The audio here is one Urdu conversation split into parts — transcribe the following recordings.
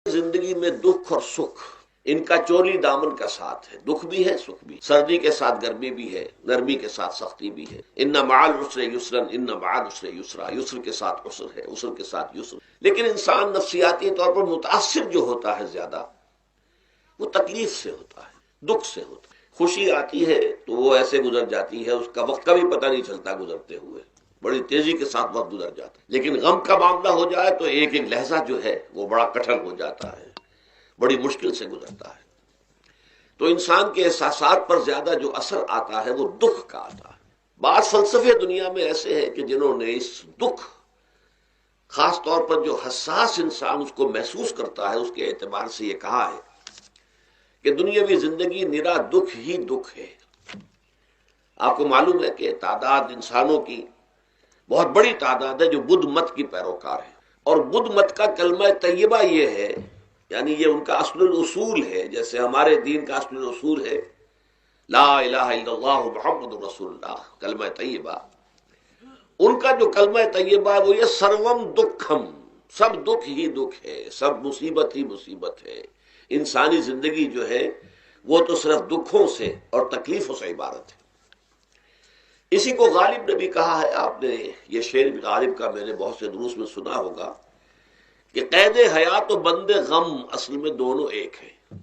زندگی میں دکھ اور سکھ ان کا چولی دامن کا ساتھ ہے، دکھ بھی ہے سکھ بھی، سردی کے ساتھ گرمی بھی ہے، نرمی کے ساتھ سختی بھی ہے۔ ان مع العسر یسرا، ان مع العسر یسرا، یسر کے ساتھ عسر ہے، عسر کے ساتھ یسر۔ لیکن انسان نفسیاتی طور پر متاثر جو ہوتا ہے زیادہ، وہ تکلیف سے ہوتا ہے، دکھ سے ہوتا ہے۔ خوشی آتی ہے تو وہ ایسے گزر جاتی ہے، اس کا وقت کا بھی پتہ نہیں چلتا گزرتے ہوئے، بڑی تیزی کے ساتھ وقت گزر جاتا ہے۔ لیکن غم کا معاملہ ہو جائے تو ایک ایک لہجہ جو ہے وہ بڑا کٹھن ہو جاتا ہے، بڑی مشکل سے گزرتا ہے۔ تو انسان کے احساسات پر زیادہ جو اثر آتا ہے وہ دکھ کا آتا ہے۔ بعض فلسفے دنیا میں ایسے ہیں کہ جنہوں نے اس دکھ، خاص طور پر جو حساس انسان اس کو محسوس کرتا ہے، اس کے اعتبار سے یہ کہا ہے کہ دنیاوی زندگی نرا دکھ ہی دکھ ہے۔ آپ کو معلوم ہے کہ تعداد انسانوں کی بہت بڑی تعداد ہے جو بدھ مت کی پیروکار ہے، اور بدھ مت کا کلمہ طیبہ یہ ہے، یعنی یہ ان کا اصل الاصول ہے، جیسے ہمارے دین کا اصل الاصول ہے لا الہ الا اللہ محمد رسول اللہ، کلمہ طیبہ۔ ان کا جو کلمہ طیبہ ہے وہ یہ سروم دکھم، سب دکھ ہی دکھ ہے، سب مصیبت ہی مصیبت ہے۔ انسانی زندگی جو ہے وہ تو صرف دکھوں سے اور تکلیفوں سے عبارت ہے۔ اسی کو غالب نے بھی کہا ہے، آپ نے یہ شعر بھی غالب کا میں نے بہت سے دروس میں سنا ہوگا کہ قید حیات و بند غم اصل میں دونوں ایک ہیں۔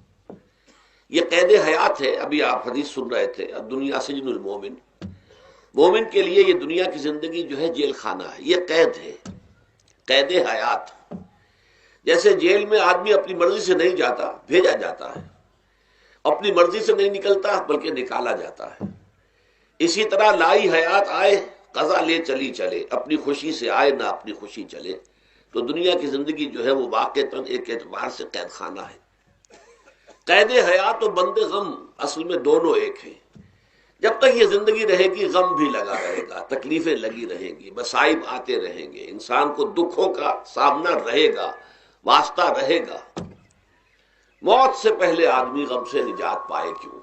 یہ قید حیات ہے، ابھی آپ حدیث سن رہے تھے، الدنیا سجن المومن، مومن کے لیے یہ دنیا کی زندگی جو ہے جیل خانہ ہے، یہ قید ہے، قید حیات۔ جیسے جیل میں آدمی اپنی مرضی سے نہیں جاتا، بھیجا جاتا ہے، اپنی مرضی سے نہیں نکلتا بلکہ نکالا جاتا ہے۔ اسی طرح لائی حیات آئے قضا لے چلی چلے، اپنی خوشی سے آئے نہ اپنی خوشی چلے۔ تو دنیا کی زندگی جو ہے وہ واقعتاً ایک اعتبار سے قید خانہ ہے۔ قید حیات و بند غم اصل میں دونوں ایک ہیں۔ جب تک یہ زندگی رہے گی غم بھی لگا رہے گا، تکلیفیں لگی رہیں گی، مصائب آتے رہیں گے، انسان کو دکھوں کا سامنا رہے گا، واسطہ رہے گا۔ موت سے پہلے آدمی غم سے نجات پائے کیوں؟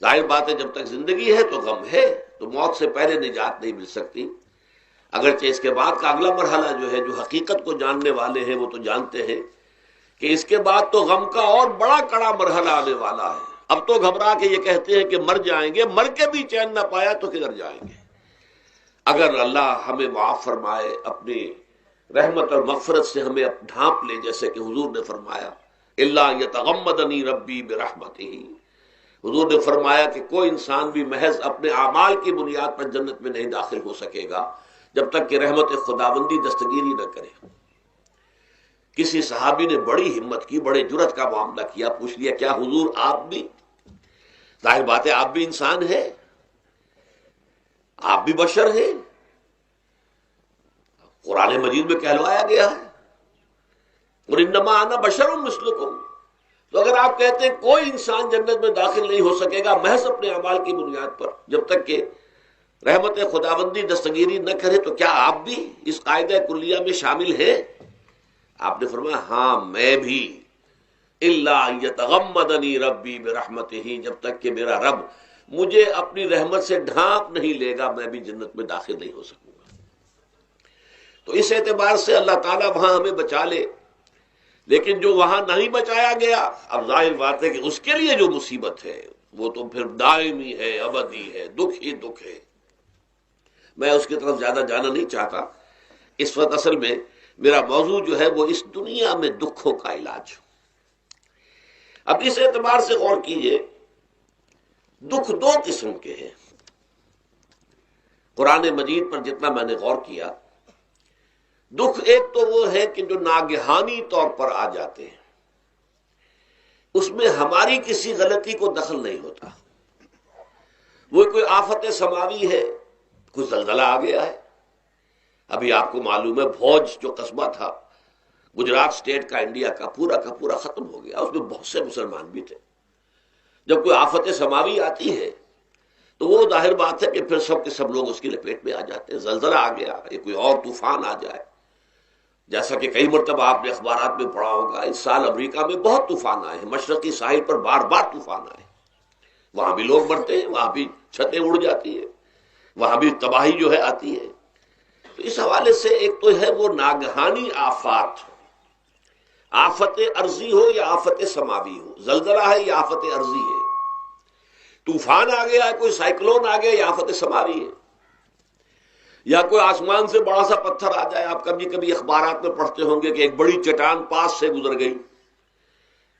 ظاہر بات ہے جب تک زندگی ہے تو غم ہے، تو موت سے پہلے نجات نہیں مل سکتی۔ اگرچہ اس کے بعد کا اگلا مرحلہ جو ہے، جو حقیقت کو جاننے والے ہیں وہ تو جانتے ہیں کہ اس کے بعد تو غم کا اور بڑا کڑا مرحلہ آنے والا ہے۔ اب تو گھبرا کے یہ کہتے ہیں کہ مر جائیں گے، مر کے بھی چین نہ پایا تو کدھر جائیں گے؟ اگر اللہ ہمیں معاف فرمائے، اپنی رحمت اور مغفرت سے ہمیں ڈھانپ لے، جیسے کہ حضور نے فرمایا الا یتغمدنی ربی برحمتہ، حضور نے فرمایا کہ کوئی انسان بھی محض اپنے اعمال کی بنیاد پر جنت میں نہیں داخل ہو سکے گا جب تک کہ رحمت خداوندی دستگیری نہ کرے۔ کسی صحابی نے بڑی ہمت کی، بڑے جرت کا معاملہ کیا، پوچھ لیا کیا حضور آپ بھی؟ ظاہر بات ہے آپ بھی انسان ہیں، آپ بھی بشر ہیں، قرآن مجید میں کہلوایا گیا ہے اور انما انا بشر مثلکم۔ تو اگر آپ کہتے ہیں کوئی انسان جنت میں داخل نہیں ہو سکے گا محض اپنے اعمال کی بنیاد پر جب تک کہ رحمت خداوندی دستگیری نہ کرے، تو کیا آپ بھی اس قاعدہ کلیہ میں شامل ہیں؟ آپ نے فرمایا ہاں میں بھی، الا یتغمدنی ربی برحمتہ، جب تک کہ میرا رب مجھے اپنی رحمت سے ڈھانپ نہیں لے گا میں بھی جنت میں داخل نہیں ہو سکوں گا۔ تو اس اعتبار سے اللہ تعالیٰ وہاں ہمیں بچا لے، لیکن جو وہاں نہیں بچایا گیا، اب ظاہر بات ہے کہ اس کے لیے جو مصیبت ہے وہ تو پھر دائمی ہے، ابدی ہے، دکھ ہی دکھ ہے۔ میں اس کی طرف زیادہ جانا نہیں چاہتا، اس وقت اصل میں میرا موضوع جو ہے وہ اس دنیا میں دکھوں کا علاج۔ اب اس اعتبار سے غور کیجئے، دکھ دو قسم کے ہیں۔ قرآن مجید پر جتنا میں نے غور کیا، دکھ ایک تو وہ ہے کہ جو ناگہانی طور پر آ جاتے ہیں، اس میں ہماری کسی غلطی کو دخل نہیں ہوتا۔ وہ کوئی آفت سماوی ہے، کوئی زلزلہ آ گیا ہے۔ ابھی آپ کو معلوم ہے بھوج جو قصبہ تھا گجرات اسٹیٹ کا، انڈیا کا پورا ختم ہو گیا، اس میں بہت سے مسلمان بھی تھے۔ جب کوئی آفت سماوی آتی ہے تو وہ ظاہر بات ہے کہ پھر سب کے سب لوگ اس کی لپیٹ میں آ جاتے ہیں۔ زلزلہ آ گیا یا کوئی اور طوفان آ جائے، جیسا کہ کئی مرتبہ آپ نے اخبارات میں پڑھا ہوگا، اس سال امریکہ میں بہت طوفان آئے ہیں، مشرقی ساحل پر بار بار طوفان آئے، وہاں بھی لوگ مرتے ہیں، وہاں بھی چھتیں اڑ جاتی ہیں، وہاں بھی تباہی جو ہے آتی ہے۔ تو اس حوالے سے ایک تو ہے وہ ناگہانی آفات، آفت ارضی ہو یا آفت سماوی ہو، زلزلہ ہے یا آفت ارضی ہے، طوفان آ گیا ہے، کوئی سائیکلون آ گیا یا آفت سماوی ہے، یا کوئی آسمان سے بڑا سا پتھر آ جائے. آپ کبھی کبھی اخبارات میں پڑھتے ہوں گے کہ ایک بڑی چٹان پاس سے گزر گئی،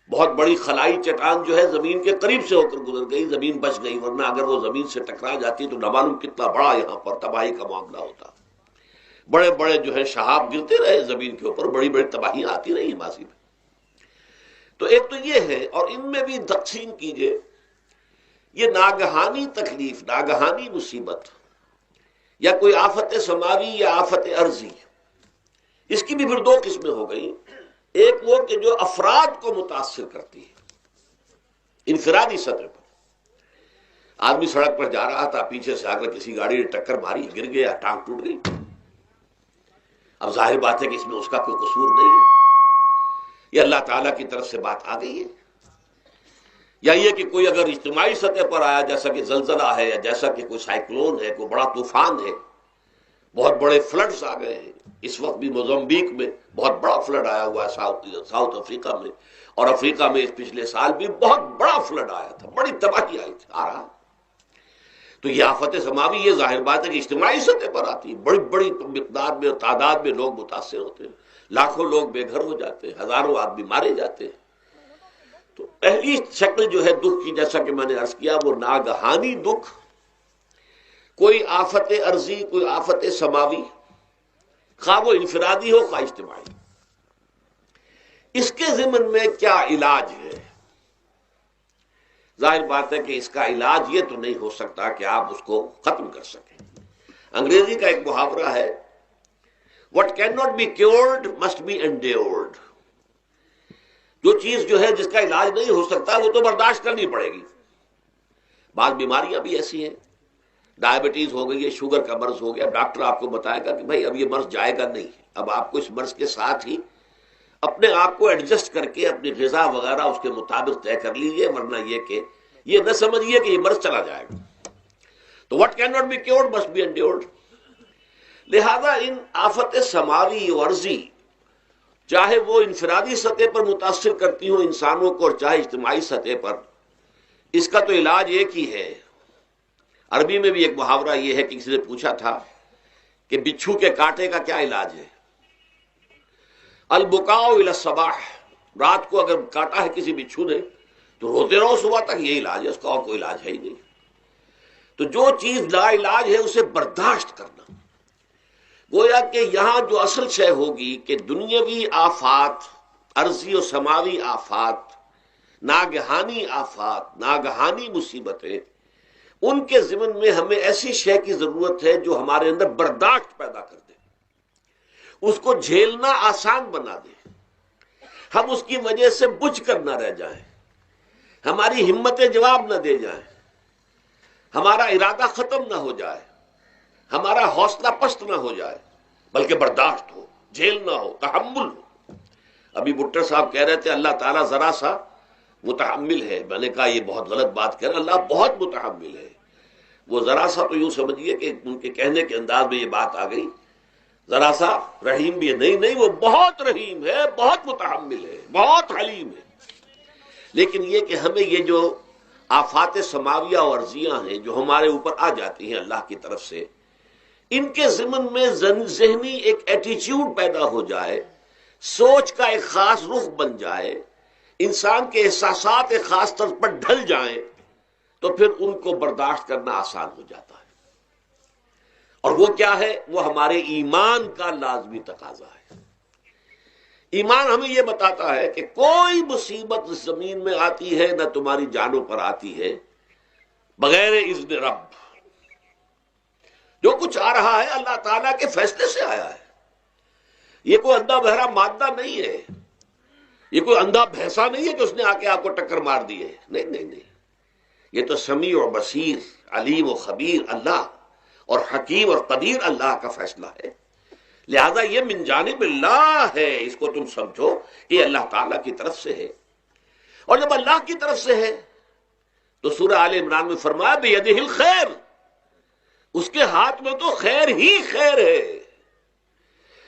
بہت بڑی خلائی چٹان جو ہے زمین کے قریب سے ہو کر گزر گئی، زمین بچ گئی، ورنہ اگر وہ زمین سے ٹکرا جاتی تو نہ معلوم کتنا بڑا یہاں پر تباہی کا معاملہ ہوتا. بڑے بڑے جو ہے شہاب گرتے رہے زمین کے اوپر، بڑی بڑی تباہیاں آتی رہی ماضی میں. تو ایک تو یہ ہے، اور ان میں بھی تقسیم کیجئے یہ ناگہانی تکلیف، ناگہانی مصیبت، یا کوئی آفت سماوی یا آفت ارضی، اس کی بھی پھر دو قسمیں ہو گئی. ایک وہ کہ جو افراد کو متاثر کرتی ہے انفرادی سطح پر. آدمی سڑک پر جا رہا تھا، پیچھے سے آ کر کسی گاڑی نے ٹکر ماری، گر گیا، ٹانگ ٹوٹ گئی. اب ظاہر بات ہے کہ اس میں اس کا کوئی قصور نہیں ہے، یہ اللہ تعالیٰ کی طرف سے بات آ گئی ہے. یا یہ کہ کوئی اگر اجتماعی سطح پر آیا، جیسا کہ زلزلہ ہے، یا جیسا کہ کوئی سائیکلون ہے، کوئی بڑا طوفان ہے، بہت بڑے فلڈز آ گئے ہیں. اس وقت بھی موزمبیق میں بہت بڑا فلڈ آیا ہوا ہے، ساؤتھ افریقہ میں، اور افریقہ میں اس پچھلے سال بھی بہت بڑا فلڈ آیا تھا، بڑی تباہی آئی تھی، آ رہا. تو یہ آفت سماوی، یہ ظاہر بات ہے کہ اجتماعی سطح پر آتی ہے، بڑی بڑی مقدار میں اور تعداد میں لوگ متاثر ہوتے ہیں، لاکھوں لوگ بے گھر ہو جاتے ہیں، ہزاروں آدمی مارے جاتے ہیں. تو پہلی شکل جو ہے دکھ کی، جیسا کہ میں نے عرض کیا، وہ ناگہانی دکھ، کوئی آفت ارضی، کوئی آفت سماوی، خواہ وہ انفرادی ہو خواہ اجتماعی. اس کے ضمن میں کیا علاج ہے؟ ظاہر بات ہے کہ اس کا علاج یہ تو نہیں ہو سکتا کہ آپ اس کو ختم کر سکیں. انگریزی کا ایک محاورہ ہے، what cannot be cured must be endured. جو چیز جو ہے جس کا علاج نہیں ہو سکتا وہ تو برداشت کرنی پڑے گی. بعض بیماریاں بھی ایسی ہیں، ڈائبٹیز ہو گئی ہے، شوگر کا مرض ہو گیا، ڈاکٹر آپ کو بتائے گا کہ بھائی اب یہ مرض جائے گا نہیں، اب آپ کو اس مرض کے ساتھ ہی اپنے آپ کو ایڈجسٹ کر کے اپنی غذا وغیرہ اس کے مطابق طے کر لیجیے، ورنہ یہ کہ یہ نہ سمجھیے کہ یہ مرض چلا جائے گا. تو what cannot be cured must be endured. لہذا ان آفت سماوی و ارضی، چاہے وہ انفرادی سطح پر متاثر کرتی ہوں انسانوں کو، اور چاہے اجتماعی سطح پر، اس کا تو علاج ایک ہی ہے. عربی میں بھی ایک محاورہ یہ ہے کہ کسی نے پوچھا تھا کہ بچھو کے کاٹے کا کیا علاج ہے؟ البکاء الی الصباح، رات کو اگر کاٹا ہے کسی بچھو نے تو روتے رہو صبح تک، یہ علاج ہے، اس کا اور کوئی علاج ہے ہی نہیں. تو جو چیز لا علاج ہے اسے برداشت کرنا. گویا کہ یہاں جو اصل شے ہوگی کہ دنیاوی آفات، ارضی و سماوی آفات، ناگہانی آفات، ناگہانی مصیبتیں، ان کے ضمن میں ہمیں ایسی شے کی ضرورت ہے جو ہمارے اندر برداشت پیدا کر دے، اس کو جھیلنا آسان بنا دے، ہم اس کی وجہ سے بجھ کر نہ رہ جائیں، ہماری ہمت جواب نہ دے جائیں، ہمارا ارادہ ختم نہ ہو جائے، ہمارا حوصلہ پست نہ ہو جائے، بلکہ برداشت ہو، جھیلنا ہو، تحمل ہو. ابھی بھٹر صاحب کہہ رہے تھے اللہ تعالیٰ ذرا سا متحمل ہے. میں نے کہا یہ بہت غلط بات کہہ رہے، اللہ بہت متحمل ہے. وہ ذرا سا تو یوں سمجھیے کہ ان کے کہنے کے انداز میں یہ بات آ گئی، ذرا سا رحیم بھی ہے. نہیں، وہ بہت رحیم ہے، بہت متحمل ہے، بہت حلیم ہے. لیکن یہ کہ ہمیں یہ جو آفات سماویہ اور ارضیاں ہیں جو ہمارے اوپر آ جاتی ہیں اللہ کی طرف سے، ان کے ضمن میں ذہنی ایک ایٹیچیوڈ پیدا ہو جائے، سوچ کا ایک خاص رخ بن جائے، انسان کے احساسات ایک خاص طرز پر ڈھل جائیں، تو پھر ان کو برداشت کرنا آسان ہو جاتا ہے. اور وہ کیا ہے؟ وہ ہمارے ایمان کا لازمی تقاضا ہے. ایمان ہمیں یہ بتاتا ہے کہ کوئی مصیبت اس زمین میں آتی ہے نہ تمہاری جانوں پر آتی ہے بغیر اذن رب. جو کچھ آ رہا ہے اللہ تعالیٰ کے فیصلے سے آیا ہے. یہ کوئی اندھا بہرا مادہ نہیں ہے، یہ کوئی اندھا بھینسا نہیں ہے کہ اس نے آ کے آپ کو ٹکر مار دی ہے. نہیں، یہ تو سمیع اور بصیر، علیم و خبیر اللہ، اور حکیم اور قدیر اللہ کا فیصلہ ہے. لہذا یہ من جانب اللہ ہے، اس کو تم سمجھو کہ یہ اللہ تعالیٰ کی طرف سے ہے. اور جب اللہ کی طرف سے ہے تو سورہ آل عمران میں فرمایا بیدہ الخیر، اس کے ہاتھ میں تو خیر ہی خیر ہے.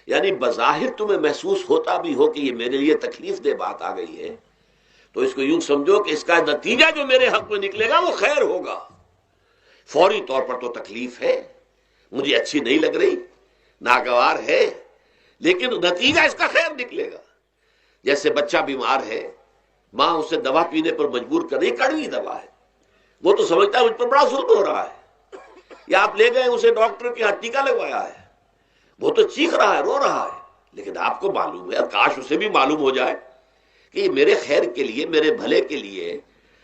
یعنی بظاہر تمہیں محسوس ہوتا بھی ہو کہ یہ میرے لیے تکلیف دہ بات آ گئی ہے، تو اس کو یوں سمجھو کہ اس کا نتیجہ جو میرے حق میں نکلے گا وہ خیر ہوگا۔ فوری طور پر تو تکلیف ہے، مجھے اچھی نہیں لگ رہی، ناگوار ہے، لیکن نتیجہ اس کا خیر نکلے گا۔ جیسے بچہ بیمار ہے، ماں اسے دوا پینے پر مجبور کر رہی، کڑوی دوا ہے، وہ تو سمجھتا ہے مجھ پر بڑا ظلم ہو رہا ہے، یا آپ لے گئے اسے ڈاکٹر کے ہاں ٹیکا لگوایا ہے، وہ تو چیخ رہا ہے، رو رہا ہے، لیکن آپ کو معلوم ہے، کاش اسے بھی معلوم ہو جائے کہ یہ میرے خیر کے لیے، میرے بھلے کے لیے،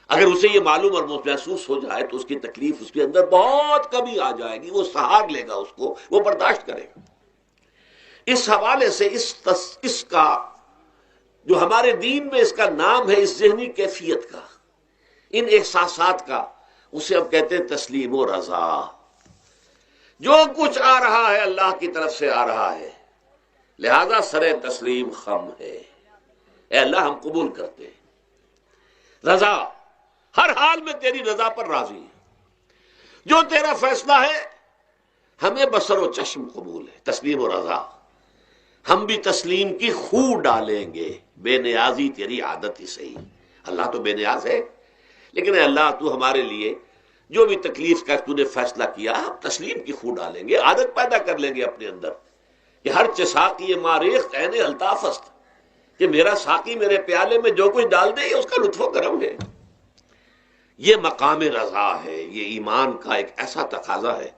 اگر اسے یہ معلوم اور محسوس ہو جائے تو اس کی تکلیف اس کے اندر بہت کمی آ جائے گی، وہ سہار لے گا، اس کو وہ برداشت کرے گا۔ اس حوالے سے اس کا جو ہمارے دین میں اس کا نام ہے، اس ذہنی کیفیت کا، ان احساسات کا، اسے ہم کہتے ہیں تسلیم و رضا۔ جو کچھ آ رہا ہے اللہ کی طرف سے آ رہا ہے، لہذا سر تسلیم خم ہے، اے اللہ ہم قبول کرتے ہیں، رضا، ہر حال میں تیری رضا پر راضی ہے، جو تیرا فیصلہ ہے ہمیں بصر و چشم قبول ہے، تسلیم و رضا۔ ہم بھی تسلیم کی خو ڈالیں گے، بے نیازی تیری عادت ہی صحیح۔ اللہ تو بے نیاز ہے، لیکن اے اللہ تو ہمارے لیے جو بھی تکلیف کا تو نے فیصلہ کیا، ہم تسلیم کی خو ڈالیں گے، عادت پیدا کر لیں گے اپنے اندر کہ ہر چساقی ماریخت عین الطاف است، کہ میرا ساقی میرے پیالے میں جو کچھ ڈال دے یہ اس کا لطف و کرم ہے۔ یہ مقام رضا ہے، یہ ایمان کا ایک ایسا تقاضا ہے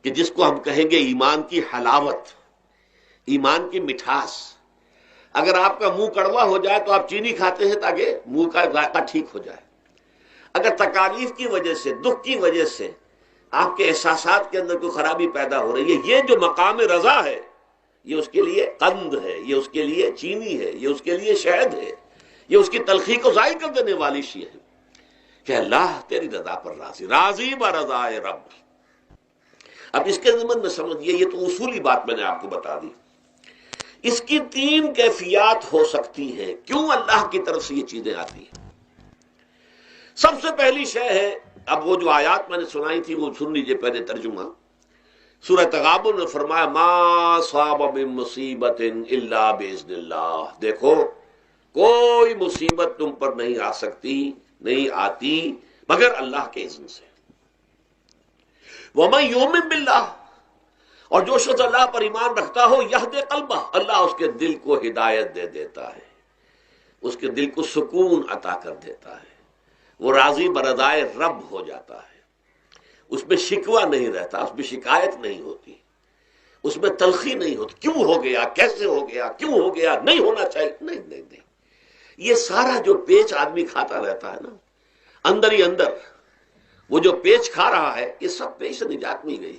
کہ جس کو ہم کہیں گے ایمان کی حلاوت، ایمان کی مٹھاس۔ اگر آپ کا منہ کڑوا ہو جائے تو آپ چینی کھاتے ہیں تاکہ منہ کا ذائقہ ٹھیک ہو جائے۔ اگر تکالیف کی وجہ سے، دکھ کی وجہ سے آپ کے احساسات کے اندر کوئی خرابی پیدا ہو رہی ہے، یہ جو مقام رضا ہے، یہ اس کے لیے قند ہے، یہ اس کے لیے چینی ہے، یہ اس کے لیے شہد ہے، یہ اس کی تلخی کو ظاہر کر دینے والی شیء ہے کہ اللہ تیری رضا پر راضی، راضی برضائے رب۔ اب اس کے ضمن میں سمجھئے، یہ تو اصولی بات میں نے آپ کو بتا دی، اس کی تین کیفیات ہو سکتی ہیں، کیوں اللہ کی طرف سے یہ چیزیں آتی ہیں۔ سب سے پہلی شے ہے، اب وہ جو آیات میں نے سنائی تھی وہ سن لیجئے پہلے ترجمہ۔ سورہ تغابن میں فرمایا ما صاب من مصیبت الا باذن اللہ، دیکھو کوئی مصیبت تم پر نہیں آ سکتی، نہیں آتی مگر اللہ کے اذن سے۔ ومن یؤمن باللہ، اور جو شخص اللہ پر ایمان رکھتا ہو، یہد قلبہ، اللہ اس کے دل کو ہدایت دے دیتا ہے، اس کے دل کو سکون عطا کر دیتا ہے، وہ راضی برضائے رب ہو جاتا ہے، اس میں شکوہ نہیں رہتا، اس میں شکایت نہیں ہوتی، اس میں تلخی نہیں ہوتی، کیوں ہو گیا، کیسے ہو گیا، کیوں ہو گیا، نہیں ہونا چاہیے، نہیں۔ یہ سارا جو پیچ آدمی کھاتا رہتا ہے نا، اندر ہی اندر وہ جو پیچ کھا رہا ہے، یہ سب پیچ سے نجات مل گئی۔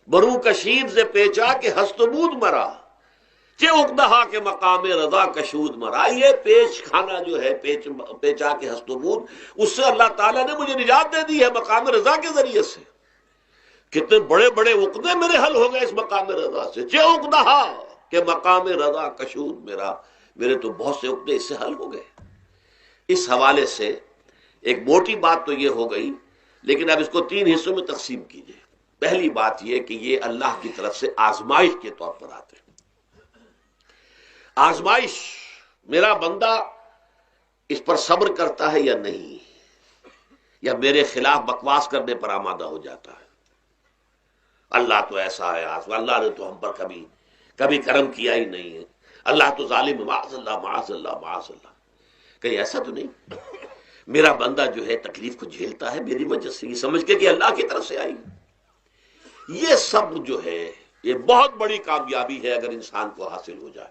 برو کشید سے پیچا کہ ہست بود مرا، چے اقدہا کے مقام رضا کشود مرا۔ یہ پیچ کھانا جو ہے، پیچا کے ہست بود، اس سے اللہ تعالیٰ نے مجھے نجات دے دی ہے مقام رضا کے ذریعے سے۔ کتنے بڑے بڑے عقدے میرے حل ہو گئے اس مقام رضا سے، چے اقدہا کے مقام رضا کشود میرا، میرے تو بہت سے عقدے اس سے حل ہو گئے۔ اس حوالے سے ایک موٹی بات تو یہ ہو گئی، لیکن اب اس کو تین حصوں میں تقسیم کیجئے۔ پہلی بات یہ کہ یہ اللہ کی طرف سے آزمائش کے طور پر آتے ہیں۔ آزمائش، میرا بندہ اس پر صبر کرتا ہے یا نہیں، یا میرے خلاف بکواس کرنے پر آمادہ ہو جاتا ہے۔ اللہ تو ایسا ہے، اللہ نے تو ہم پر کبھی کرم کیا ہی نہیں ہے، اللہ تو ظالم، معاذ اللہ معاذ اللہ معاذ اللہ۔ کہیں ایسا تو نہیں، میرا بندہ جو ہے تکلیف کو جھیلتا ہے میری وجہ سے، یہ سمجھ کے کہ اللہ کی طرف سے آئی۔ یہ سب جو ہے یہ بہت بڑی کامیابی ہے اگر انسان کو حاصل ہو جائے۔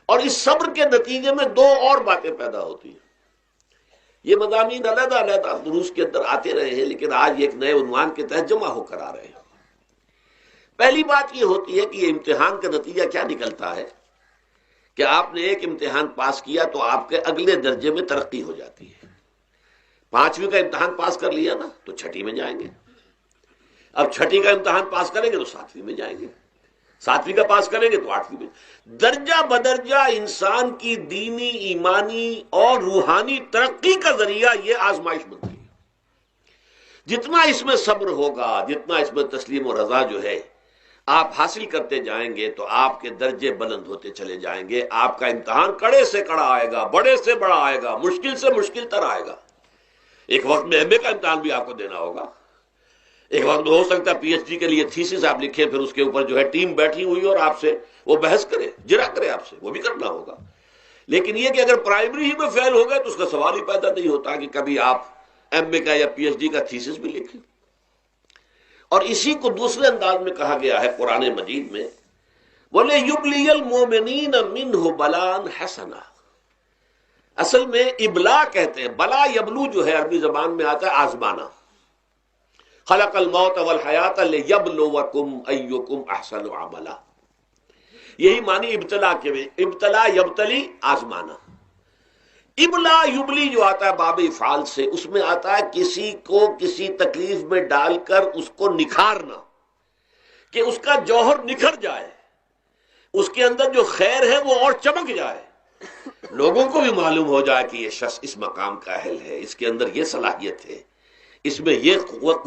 اور اس صبر کے نتیجے میں دو اور باتیں پیدا ہوتی ہیں۔ یہ مضامین علیحدہ علیحدہ دروس کے اندر آتے رہے ہیں، لیکن آج ایک نئے عنوان کے تحت جمع ہو کر آ رہے ہیں۔ پہلی بات یہ ہوتی ہے کہ یہ امتحان کا نتیجہ کیا نکلتا ہے کہ آپ نے ایک امتحان پاس کیا تو آپ کے اگلے درجے میں ترقی ہو جاتی ہے۔ 5ویں کا امتحان پاس کر لیا نا تو 6ٹھی میں جائیں گے، اب 6ٹھی کا امتحان پاس کریں گے تو 7ویں میں جائیں گے، 7ویں کا پاس کریں گے تو 8ویں میں۔ درجہ بدرجہ انسان کی دینی، ایمانی اور روحانی ترقی کا ذریعہ یہ آزمائش بنتی ہے۔ جتنا اس میں صبر ہوگا، جتنا اس میں تسلیم و رضا جو ہے آپ حاصل کرتے جائیں گے تو آپ کے درجے بلند ہوتے چلے جائیں گے. آپ کا امتحان کڑے سے کڑا آئے گا، بڑے سے بڑا آئے گا، مشکل سے مشکل تر آئے گا. ایک وقت میں ایم اے کا امتحان بھی آپ کو دینا ہوگا. ایک وقت میں ہو سکتا ہے پی ایچ ڈی کے لیے تھیسس آپ لکھیں، پھر اس کے اوپر جو ہے ٹیم بیٹھی ہوئی اور آپ سے وہ بحث کرے، جرا کرے آپ سے، وہ بھی کرنا ہوگا. لیکن یہ کہ اگر پرائمری ہی میں فیل ہو گئے تو اس کا سوال ہی پیدا نہیں ہوتا کہ کبھی آپ ایم اے کا یا پی ایچ ڈی کا تھیسس بھی لکھیں. اور اسی کو دوسرے انداز میں کہا گیا ہے قرآن مجید میں، وَلِيُبْلِيَ الْمُؤْمِنِينَ مِنْهُ بَلَاءً حَسَنًا. اصل میں ابلا کہتے ہیں، بلا یبلو جو ہے عربی زبان میں آتا ہے آزمانا. خلق الموت والحیات لیبلوکم ایکم احسن عملا. یہی معنی ابتلا کے میں، ابتلا یبتلی آزمانا. ابلا یبلی جو آتا ہے باب افعال سے، اس میں آتا ہے کسی کو کسی تکلیف میں ڈال کر اس کو نکھارنا، کہ اس کا جوہر نکھر جائے، اس کے اندر جو خیر ہے وہ اور چمک جائے، لوگوں کو بھی معلوم ہو جائے کہ یہ شخص اس مقام کا اہل ہے، اس کے اندر یہ صلاحیت ہے، اس میں یہ قوت